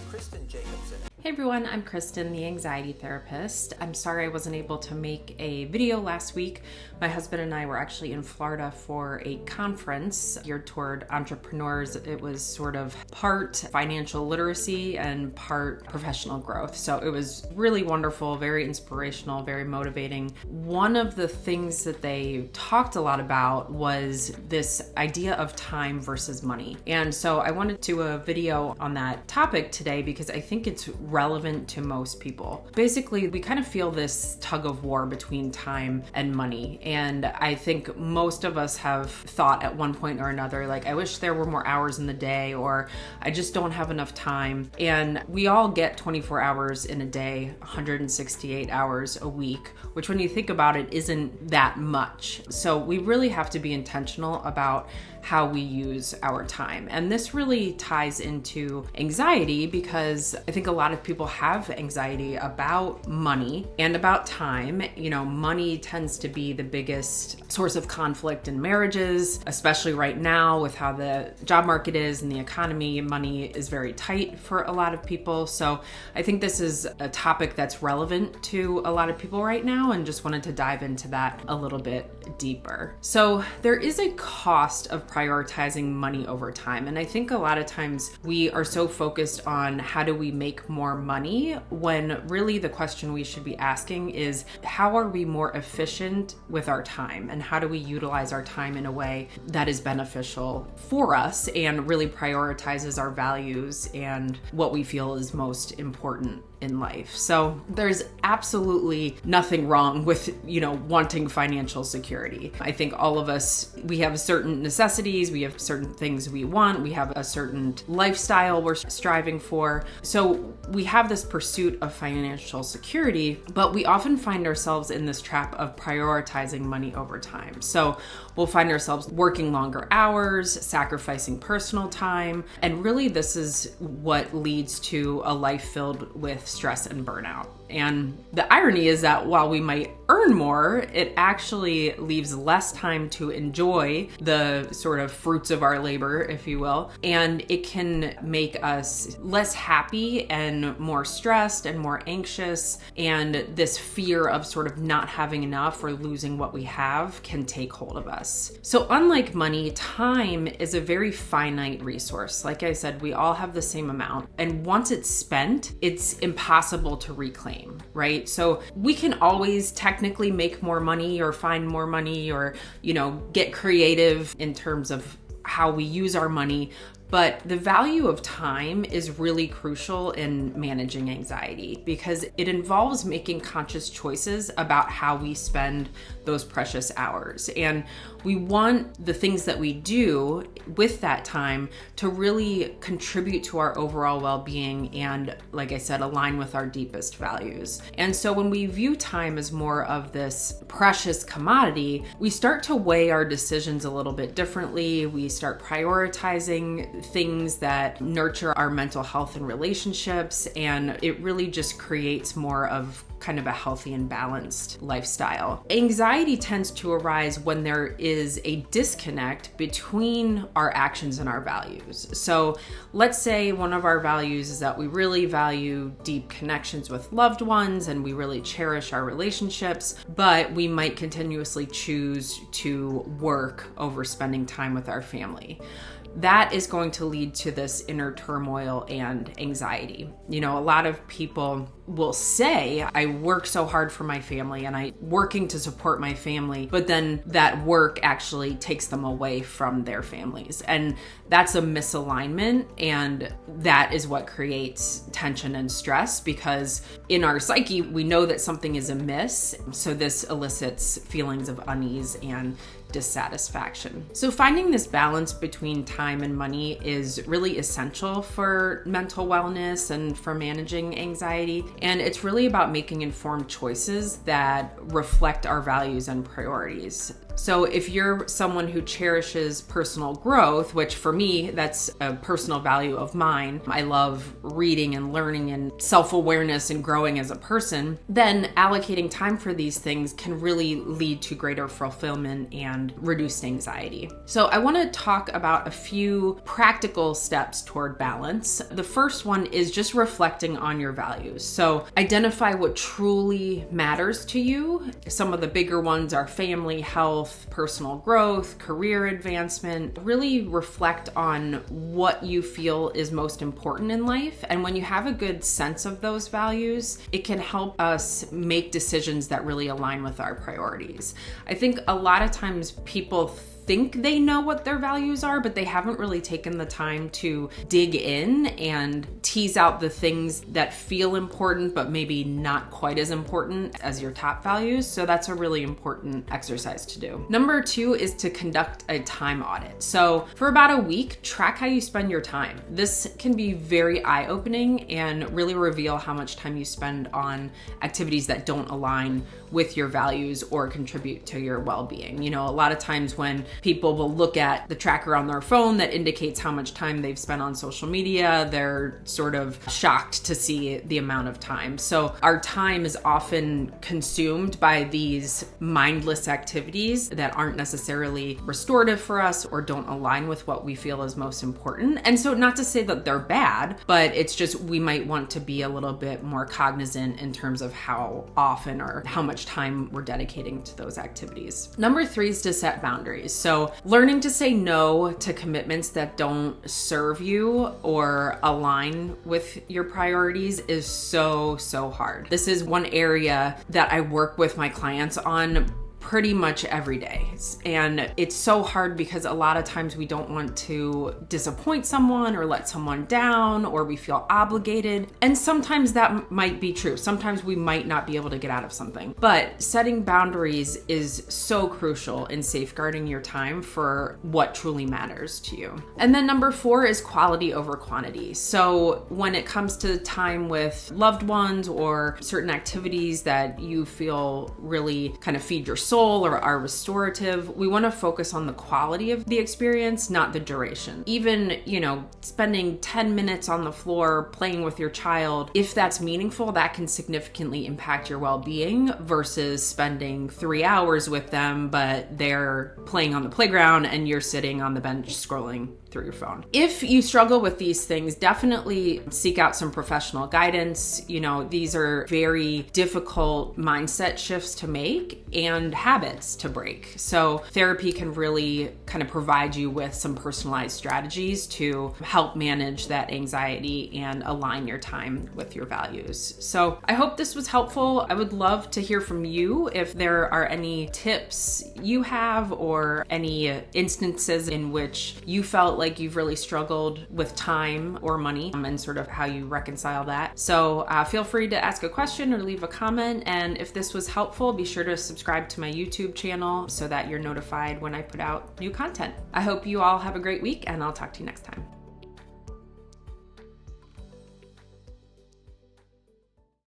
Kristen Jacobson. Hey everyone, I'm Kristen, the anxiety therapist. I'm sorry I wasn't able to make a video last week. My husband and I were actually in Florida for a conference geared toward entrepreneurs. It was sort of part financial literacy and part professional growth. So it was really wonderful, very inspirational, very motivating. One of the things that they talked a lot about was this idea of time versus money. And so I wanted to do a video on that topic today because I think it's relevant to most people. Basically, we kind of feel this tug of war between time and money. And I think most of us have thought at one point or another, like, I wish there were more hours in the day, or I just don't have enough time. And we all get 24 hours in a day, 168 hours a week, which when you think about it, isn't that much. So we really have to be intentional about how we use our time. And this really ties into anxiety because I think a lot of people have anxiety about money and about time. You know, money tends to be the biggest source of conflict in marriages, especially right now with how the job market is and the economy. Money is very tight for a lot of people. So I think this is a topic that's relevant to a lot of people right now, and just wanted to dive into that a little bit deeper. So there is a cost of prioritizing money over time. And I think a lot of times we are so focused on how do we make more money, when really the question we should be asking is, how are we more efficient with our time? And how do we utilize our time in a way that is beneficial for us and really prioritizes our values and what we feel is most important in life? So there's absolutely nothing wrong with, wanting financial security. I think all of us, we have certain necessities, we have certain things we want, we have a certain lifestyle we're striving for. So we have this pursuit of financial security, but we often find ourselves in this trap of prioritizing money over time. So we'll find ourselves working longer hours, sacrificing personal time, and really this is what leads to a life filled with stress and burnout. And the irony is that while we might earn more, it actually leaves less time to enjoy the sort of fruits of our labor, if you will. And it can make us less happy and more stressed and more anxious. And this fear of sort of not having enough or losing what we have can take hold of us. So unlike money, time is a very finite resource. Like I said, we all have the same amount. And once it's spent, it's impossible to reclaim. Right? So we can always technically make more money or find more money or, get creative in terms of how we use our money. But the value of time is really crucial in managing anxiety because it involves making conscious choices about how we spend those precious hours. And we want the things that we do with that time to really contribute to our overall well-being and, like I said, align with our deepest values. And so when we view time as more of this precious commodity, we start to weigh our decisions a little bit differently. We start prioritizing things that nurture our mental health and relationships, and it really just creates more of kind of a healthy and balanced lifestyle. Anxiety tends to arise when there is a disconnect between our actions and our values. So let's say one of our values is that we really value deep connections with loved ones and we really cherish our relationships, but we might continuously choose to work over spending time with our family. That is going to lead to this inner turmoil and anxiety. A lot of people will say, I work so hard for my family and I'm working to support my family, but then that work actually takes them away from their families. And that's a misalignment. And that is what creates tension and stress because in our psyche, we know that something is amiss. So this elicits feelings of unease and dissatisfaction. So finding this balance between time and money is really essential for mental wellness and for managing anxiety. And it's really about making informed choices that reflect our values and priorities. So if you're someone who cherishes personal growth, which for me, that's a personal value of mine, I love reading and learning and self-awareness and growing as a person, then allocating time for these things can really lead to greater fulfillment and reduced anxiety. So I want to talk about a few practical steps toward balance. The first one is just reflecting on your values. So identify what truly matters to you. Some of the bigger ones are family, health, personal growth, career advancement. Really reflect on what you feel is most important in life. And when you have a good sense of those values, it can help us make decisions that really align with our priorities. I think a lot of times people think they know what their values are, but they haven't really taken the time to dig in and tease out the things that feel important, but maybe not quite as important as your top values. So that's a really important exercise to do. Number 2 is to conduct a time audit. So for about a week, track how you spend your time. This can be very eye-opening and really reveal how much time you spend on activities that don't align with your values or contribute to your well-being. You know, a lot of times when people will look at the tracker on their phone that indicates how much time they've spent on social media, they're sort of shocked to see the amount of time. So our time is often consumed by these mindless activities that aren't necessarily restorative for us or don't align with what we feel is most important. And so not to say that they're bad, but it's just we might want to be a little bit more cognizant in terms of how often or how much time we're dedicating to those activities. Number 3 is to set boundaries. So learning to say no to commitments that don't serve you or align with your priorities is so hard. This is one area that I work with my clients on pretty much every day. And it's so hard because a lot of times we don't want to disappoint someone or let someone down, or we feel obligated. And sometimes that might be true. Sometimes we might not be able to get out of something. But setting boundaries is so crucial in safeguarding your time for what truly matters to you. And then number 4 is quality over quantity. So when it comes to time with loved ones or certain activities that you feel really kind of feed your soul or are restorative, we want to focus on the quality of the experience, not the duration. Even, spending 10 minutes on the floor playing with your child, if that's meaningful, that can significantly impact your well-being versus spending 3 hours with them, but they're playing on the playground and you're sitting on the bench scrolling through your phone. If you struggle with these things, definitely seek out some professional guidance. These are very difficult mindset shifts to make and habits to break. So therapy can really kind of provide you with some personalized strategies to help manage that anxiety and align your time with your values. So I hope this was helpful. I would love to hear from you if there are any tips you have or any instances in which you felt like you've really struggled with time or money and sort of how you reconcile that. So feel free to ask a question or leave a comment. And if this was helpful, be sure to subscribe to my YouTube channel so that you're notified when I put out new content. I hope you all have a great week, and I'll talk to you next time.